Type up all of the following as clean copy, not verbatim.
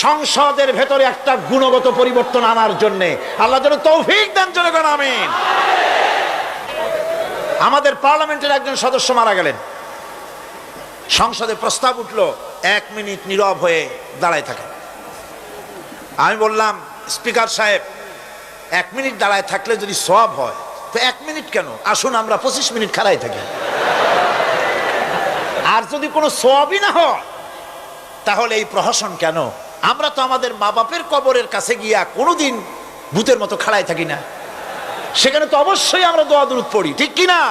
সংসদের ভেতরে একটা গুণগত পরিবর্তন আনার জন্য। আল্লাহ যেন তৌফিক দেন, জনগণ আমিন। আমাদের পার্লামেন্টের একজন সদস্য মারা গেলেন, সংসদে প্রস্তাব উঠল 1 মিনিট নীরব হয়ে দাঁড়ায় থাকেন। আমি বললাম, স্পিকার সাহেব, 1 মিনিট দাঁড়ায় থাকলে যদি সওয়াব হয় তো 1 মিনিট কেন, আসুন আমরা 25 মিনিট খাড়াই থাকি। আর যদি কোনো সওয়াবই না হয় তাহলে এই প্রহসন কেন? আমরা তো আমাদের মা বাপের কবরের কাছে গিয়া কোনোদিন ভূতের মতো খাড়াই থাকি না, সেখানে তো অবশ্যই আমরা দোয়া দুরূদ পড়ি, ঠিক কি না?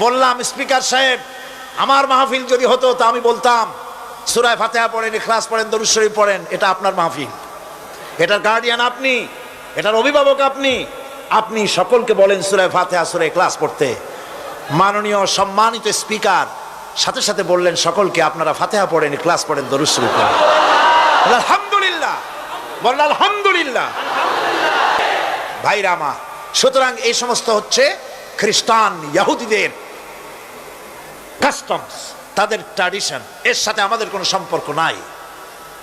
বললাম, স্পিকার সাহেব, আমার মাহফিল যদি হতো তা আমি বলতাম সূরা ফাতিহা পড়েন, ইখলাস পড়েন, দরুদ শরীফ পড়েন, এটা আপনার মাহফিল, এটার গার্ডিয়ান আপনি, এটার অভিভাবক আপনি, আপনি সকলকে বলেন সূরা ফাতিহা সূরা ইখলাস পড়তে। মাননীয় সম্মানিত স্পিকার সাথে সাথে বললেন সকলকে, আপনারা ফাতিহা পড়েন, ইখলাস পড়েন, দরুদ শরীফ পড়েন। আলহামদুলিল্লাহ, বললেন আলহামদুলিল্লাহ। ভাইরা আমার, সুতরাং এই সমস্ত হচ্ছে খ্রিস্টান ইহুদিদের কাস্টমস, তাদের ট্র্যাডিশন, এর সাথে আমাদের কোনো সম্পর্ক নাই।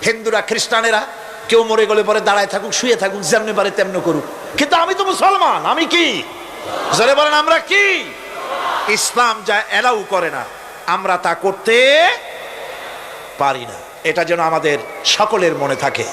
হিন্দুরা খ্রিস্টানেরা কেউ মরে গেলে পরে দাঁড়ায় থাকুক, শুয়ে থাকুক, যেমনি পারে তেমনি করুক, কিন্তু আমি তো মুসলমান, আমি কি জোরে বলেন, আমরা কি? ইসলাম যা এলাউ করে না আমরা তা করতে পারি না, এটা যেন আমাদের সকলের মনে থাকে।